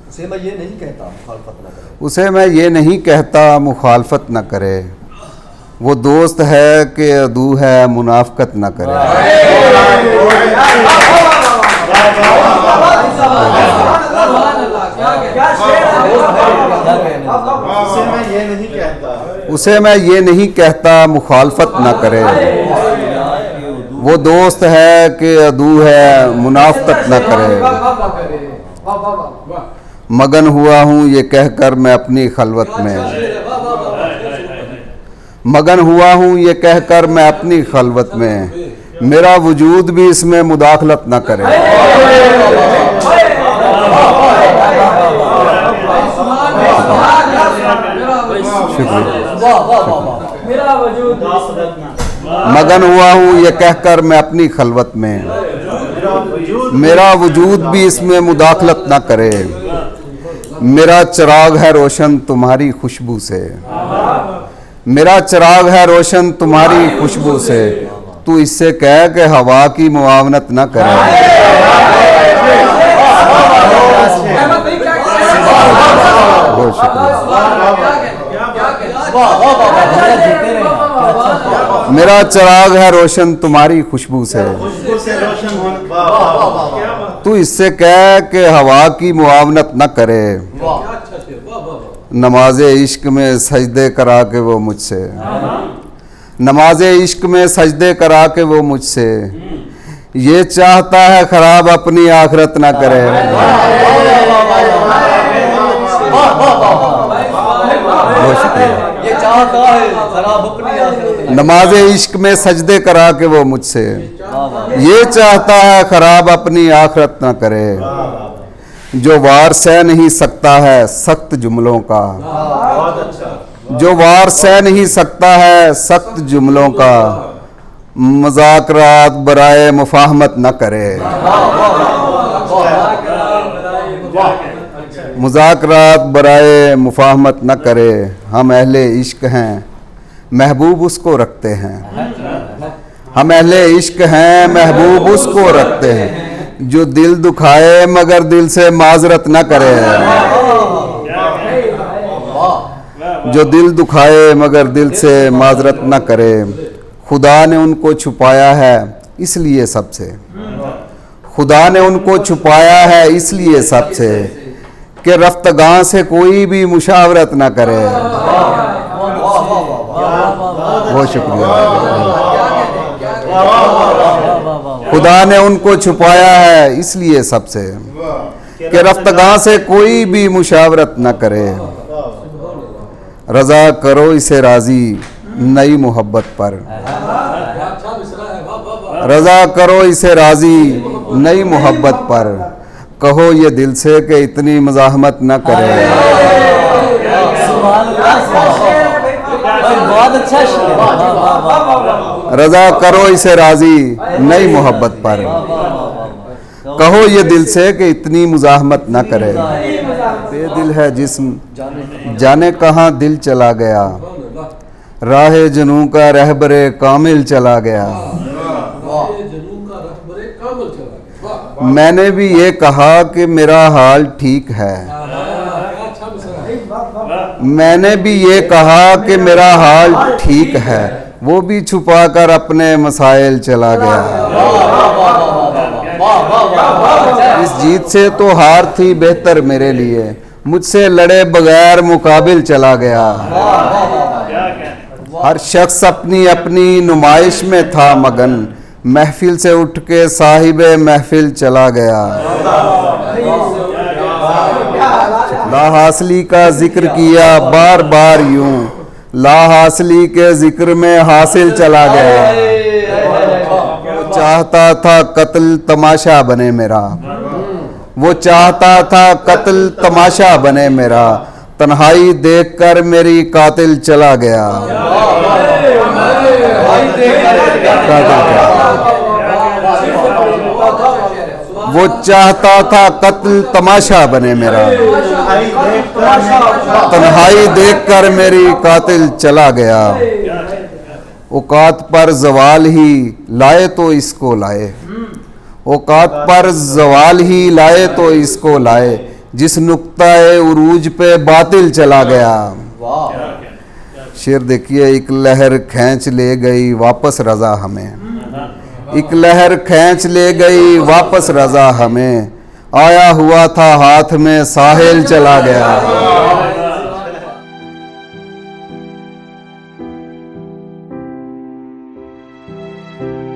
उसे मैं ये नहीं कहता मुखालफत न करे, उसे मैं ये नहीं कहता मुखालफत न करे, वो दोस्त है कि अदू है मुनाफकत न करे। उसे मैं ये नहीं कहता मुखालफत न करे, वो दोस्त है कि अदू है मुनाफकत न करे। मगन हुआ हूँ ये कहकर मैं अपनी खलवत में, मगन हुआ हूँ ये कहकर मैं अपनी खलवत में, मेरा वजूद भी इसमें मुदाखलत न करे। मगन हुआ हूँ ये कहकर मैं अपनी खलवत में, मेरा वजूद भी इसमें मुदाखलत न करे। मेरा चिराग है रोशन तुम्हारी खुशबू से, मेरा चिराग है रोशन तुम्हारी खुशबू से, तू इससे कह के हवा की मुआवनत न करे। बहुत शुक्रिया। मेरा चिराग है रोशन तुम्हारी खुशबू से, तू इससे कह के हवा की मुआवनत न करे। नमाज़े इश्क में सजदे करा के वो मुझसे, नमाज़े इश्क में सजदे करा के वो मुझसे, ये चाहता है खराब अपनी आखिरत ना करे। ये चाहता है खराब अपनी आखिरत। नमाज़े इश्क में सजदे करा के वो मुझसे, ये चाहता है खराब अपनी आखिरत ना करे। जो वार सह नहीं सकता है सख्त जुमलों का, जो वार सह नहीं सकता है सख्त जुमलों का, मज़ाकरात बराए मुफाहमत न करे। मुज़ाकरात बराए मुफाहमत न करे। हम अहले इश्क हैं महबूब उसको रखते हैं, हम अहले इश्क हैं महबूब उसको रखते हैं, जो दिल दुखाए मगर दिल से माजरत न करे। जो दिल दुखाए मगर दिल से माजरत न करे। खुदा ने उनको छुपाया है इसलिए सबसे, खुदा ने उनको छुपाया है इसलिए सबसे, कि रफ्तगां से कोई भी मुशावरत ना करे। बहुत शुक्रिया। खुदा ने उनको छुपाया है इसलिए सबसे, कि रफ्तगां से कोई भी मुशावरत न करे। रजा करो इसे राजी नई मोहब्बत पर, रजा करो इसे राजी नई मोहब्बत पर, कहो ये दिल से कि इतनी मज़ाहमत न करे। बहुत अच्छा शेर। रजा करो इसे राजी नई मोहब्बत पर, कहो ये दिल से कि इतनी मुज़ाहमत न करे। बेदिल है जिस्म जाने कहाँ दिल चला गया, राहे जनू का रहबरे कामिल चला गया। मैंने भी ये कहा कि मेरा हाल ठीक है, मैंने भी ये कहा कि मेरा हाल ठीक है, वो भी छुपाकर अपने मसाइल चला गया। इस जीत से तो हार थी बेहतर मेरे लिए, मुझसे लड़े बगैर मुकाबिल चला गया। हर शख्स अपनी अपनी नुमाइश में था मगन, महफिल से उठ के साहिबे महफिल चला गया। ला हासिली का जिक्र किया बार बार यूं, ला हासिली के जिक्र में हासिल चला गया। वो चाहता था कत्ल तमाशा बने मेरा, वो चाहता था कत्ल तमाशा बने मेरा, तन्हाई देखकर मेरी कातिल चला गया। वो चाहता था कत्ल तमाशा बने मेरा, तन्हाई देखकर मेरी कातिल चला गया। औकात पर जवाल ही लाए तो इसको लाए, औकात पर जवाल ही लाए तो इसको लाए, जिस नुक्ताए उरूज पे बातिल चला गया। वाह शेर देखिए, एक लहर खींच ले गई वापस रजा हमें, एक लहर खींच ले गई वापस रजा हमें, आया हुआ था हाथ में साहिल चला गया।